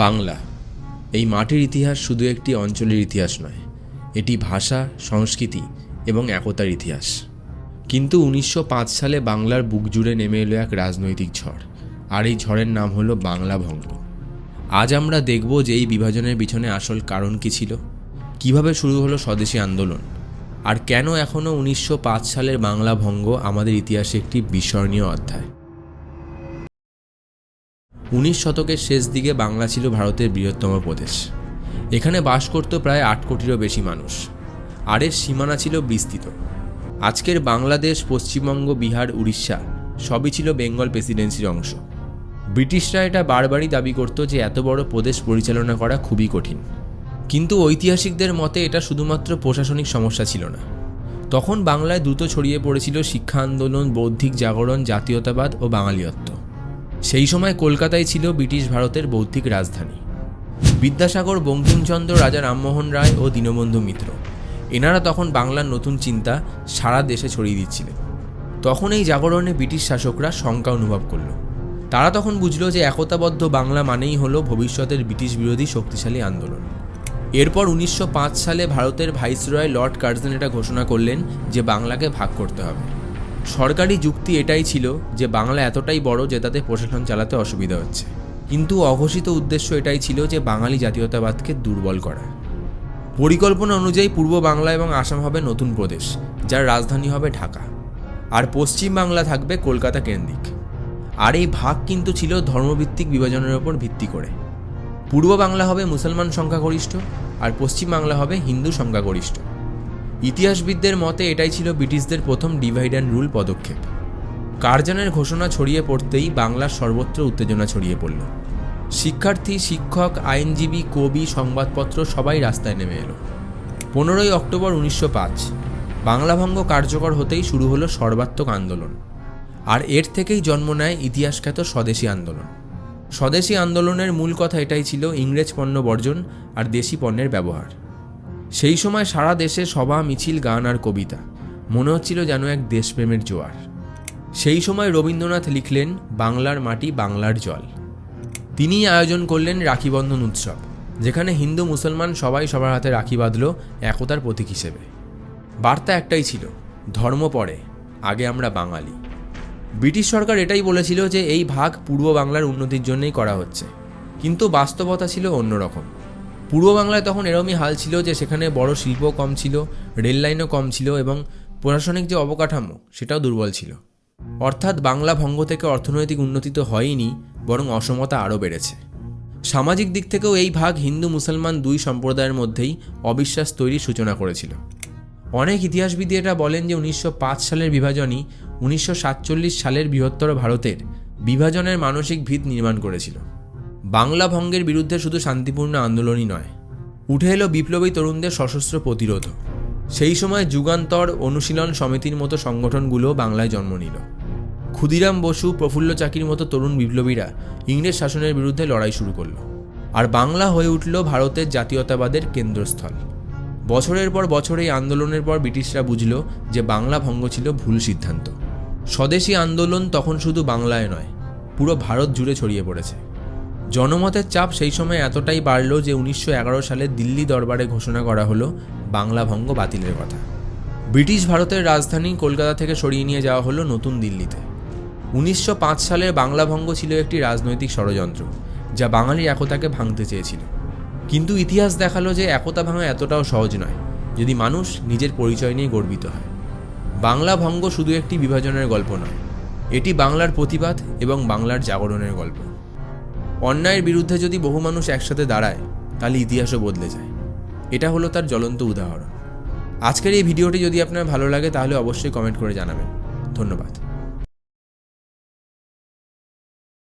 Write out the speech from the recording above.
বাংলা, এই মাটির ইতিহাস শুধু একটি অঞ্চলের ইতিহাস নয়, এটি ভাষা, সংস্কৃতি এবং একতার ইতিহাস। কিন্তু 1905 সালে বাংলার বুক জুড়ে নেমে এলো এক রাজনৈতিক ঝড়, আর এই ঝড়ের নাম হলো বাংলা ভঙ্গ। আজ আমরা দেখব যে এই বিভাজনের পিছনে আসল কারণ কী ছিল, কিভাবে শুরু হলো স্বদেশী আন্দোলন, আর কেন এখনও 1905 সালের বাংলা ভঙ্গ আমাদের ইতিহাসে একটি বিস্মরণীয় অধ্যায়। 19 শতকের শেষ দিকে বাংলা ছিল ভারতের বৃহত্তম প্রদেশ। এখানে বাস করত প্রায় 8 কোটিরও বেশি মানুষ, আর এর সীমানা ছিল বিস্তৃত। আজকের বাংলাদেশ, পশ্চিমবঙ্গ, বিহার, উড়িষ্যা সবই ছিল বেঙ্গল প্রেসিডেন্সির অংশ। ব্রিটিশরা এটা বারবারই দাবি করত যে এত বড় প্রদেশ পরিচালনা করা খুবই কঠিন। কিন্তু ঐতিহাসিকদের মতে এটা শুধুমাত্র প্রশাসনিক সমস্যা ছিল না। তখন বাংলায় দ্রুত ছড়িয়ে পড়েছিল শিক্ষা আন্দোলন, বৌদ্ধিক জাগরণ, জাতীয়তাবাদ ও বাঙালিত্ব। সেই সময় কলকাতায় ছিল ব্রিটিশ ভারতের বৌদ্ধিক রাজধানী। বিদ্যাসাগর, বঙ্কিমচন্দ্র, রাজা রামমোহন রায় ও দীনবন্ধু মিত্র এনারা তখন বাংলার নতুন চিন্তা সারা দেশে ছড়িয়ে দিচ্ছিলেন। তখন এই জাগরণে ব্রিটিশ শাসকরা শঙ্কা অনুভব করল। তারা তখন বুঝল যে একতাবদ্ধ বাংলা মানেই হলো ভবিষ্যতের ব্রিটিশ বিরোধী শক্তিশালী আন্দোলন। এরপর 1905 সালে ভারতের ভাইসরয় লর্ড কার্জন এটা ঘোষণা করলেন যে বাংলাকে ভাগ করতে হবে। সরকারি যুক্তি এটাই ছিল যে বাংলা এতটাই বড় যে তাতে প্রশাসন চালাতে অসুবিধা হচ্ছে, কিন্তু অঘোষিত উদ্দেশ্য এটাই ছিল যে বাঙালি জাতীয়তাবাদকে দুর্বল করা। পরিকল্পনা অনুযায়ী পূর্ব বাংলা এবং আসাম হবে নতুন প্রদেশ, যার রাজধানী হবে ঢাকা, আর পশ্চিম বাংলা থাকবে কলকাতা কেন্দ্রিক। আর এই ভাগ কিন্তু ছিল ধর্মভিত্তিক বিভাজনের ওপর ভিত্তি করে। পূর্ব বাংলা হবে মুসলমান সংখ্যাগরিষ্ঠ, আর পশ্চিম বাংলা হবে হিন্দু সংখ্যাগরিষ্ঠ। ইতিহাসবিদদের মতে এটাই ছিল ব্রিটিশদের প্রথম ডিভাইড অ্যান্ড রুল পদক্ষেপ। কার্জনের ঘোষণা ছড়িয়ে পড়তেই বাংলার সর্বত্র উত্তেজনা ছড়িয়ে পড়ল। শিক্ষার্থী, শিক্ষক, আইনজীবী, কবি, সংবাদপত্র সবাই রাস্তায় নেমে এলো। 15ই অক্টোবর 1905 বাংলা ভঙ্গ কার্যকর হতেই শুরু হলো সর্বাত্মক আন্দোলন, আর এর থেকেই জন্ম নেয় ইতিহাসখ্যাত স্বদেশী আন্দোলন। স্বদেশী আন্দোলনের মূল কথা এটাই ছিল ইংরেজ পণ্য বর্জন আর দেশি পণ্যের ব্যবহার। সেই সময় সারা দেশে সভা, মিছিল, গান আর কবিতা, মনে হচ্ছিল যেন এক দেশপ্রেমের জোয়ার। সেই সময় রবীন্দ্রনাথ লিখলেন বাংলার মাটি বাংলার জল। তিনিই আয়োজন করলেন রাখিবন্ধন উৎসব, যেখানে হিন্দু মুসলমান সবাই সবার হাতে রাখি বাঁধল একতার প্রতীক হিসেবে। বার্তা একটাই ছিল, ধর্ম পরে, আগে আমরা বাঙালি। ব্রিটিশ সরকার এটাই বলেছিল যে এই ভাগ পূর্ব বাংলার উন্নতির জন্যই করা হচ্ছে, কিন্তু বাস্তবতা ছিল অন্যরকম। পূর্ব বাংলায় তখন এরমই হাল ছিল যে সেখানে বড় শিল্প কম ছিল, রেল লাইনও কম ছিল, এবং প্রশাসনিক যে অবকাঠামো সেটাও দুর্বল ছিল। অর্থাৎ বাংলা ভঙ্গ থেকে অর্থনৈতিক উন্নতি তো হয়নি, বরং অসমতা আরও বেড়েছে। সামাজিক দিক থেকেও এই ভাগ হিন্দু মুসলমান দুই সম্প্রদায়ের মধ্যেই অবিশ্বাস তৈরির সূচনা করেছিল। অনেক ইতিহাসবিদ এটা বলেন যে 1905 সালের বিভাজনই 1947 সালের বৃহত্তর ভারতের বিভাজনের মানসিক ভিত নির্মাণ করেছিল। বাংলা ভঙ্গের বিরুদ্ধে শুধু শান্তিপূর্ণ আন্দোলনই নয়, উঠে এলো বিপ্লবী তরুণদের সশস্ত্র প্রতিরোধ। সেই সময় যুগান্তর, অনুশীলন সমিতির মতো সংগঠনগুলো বাংলায় জন্ম নিল। ক্ষুদিরাম বসু, প্রফুল্ল চাকির মতো তরুণ বিপ্লবীরা ইংরেজ শাসনের বিরুদ্ধে লড়াই শুরু করলো, আর বাংলা হয়ে উঠল ভারতের জাতীয়তাবাদের কেন্দ্রস্থল। বছরের পর বছর এই আন্দোলনের পর ব্রিটিশরা বুঝল যে বাংলা ভঙ্গ ছিল ভুল সিদ্ধান্ত। স্বদেশী আন্দোলন তখন শুধু বাংলায় নয়, পুরো ভারত জুড়ে ছড়িয়ে পড়েছে। জনমতের চাপ সেই সময় এতটাই বাড়ল যে 1911 সালে দিল্লি দরবারে ঘোষণা করা হলো বাংলা ভঙ্গ বাতিলের কথা। ব্রিটিশ ভারতের রাজধানী কলকাতা থেকে সরিয়ে নিয়ে যাওয়া হলো নতুন দিল্লিতে। 1905 সালের বাংলা ভঙ্গ ছিল একটি রাজনৈতিক ষড়যন্ত্র, যা বাঙালির একতাকে ভাঙতে চেয়েছিল। কিন্তু ইতিহাস দেখালো যে একতা ভাঙা এতটাও সহজ নয় যদি মানুষ নিজের পরিচয় নিয়ে গর্বিত হয়। বাংলা ভঙ্গ শুধু একটি বিভাজনের গল্প নয়, এটি বাংলার প্রতিবাদ এবং বাংলার জাগরণের গল্প। অন্যায়ের বিরুদ্ধে যদি বহু মানুষ একসাথে দাঁড়ায়, তাহলে ইতিহাসও বদলে যায়। এটা হলো তার জ্বলন্ত উদাহরণ। আজকের এই ভিডিওটি যদি আপনার ভালো লাগে তাহলে অবশ্যই কমেন্ট করে জানাবেন। ধন্যবাদ।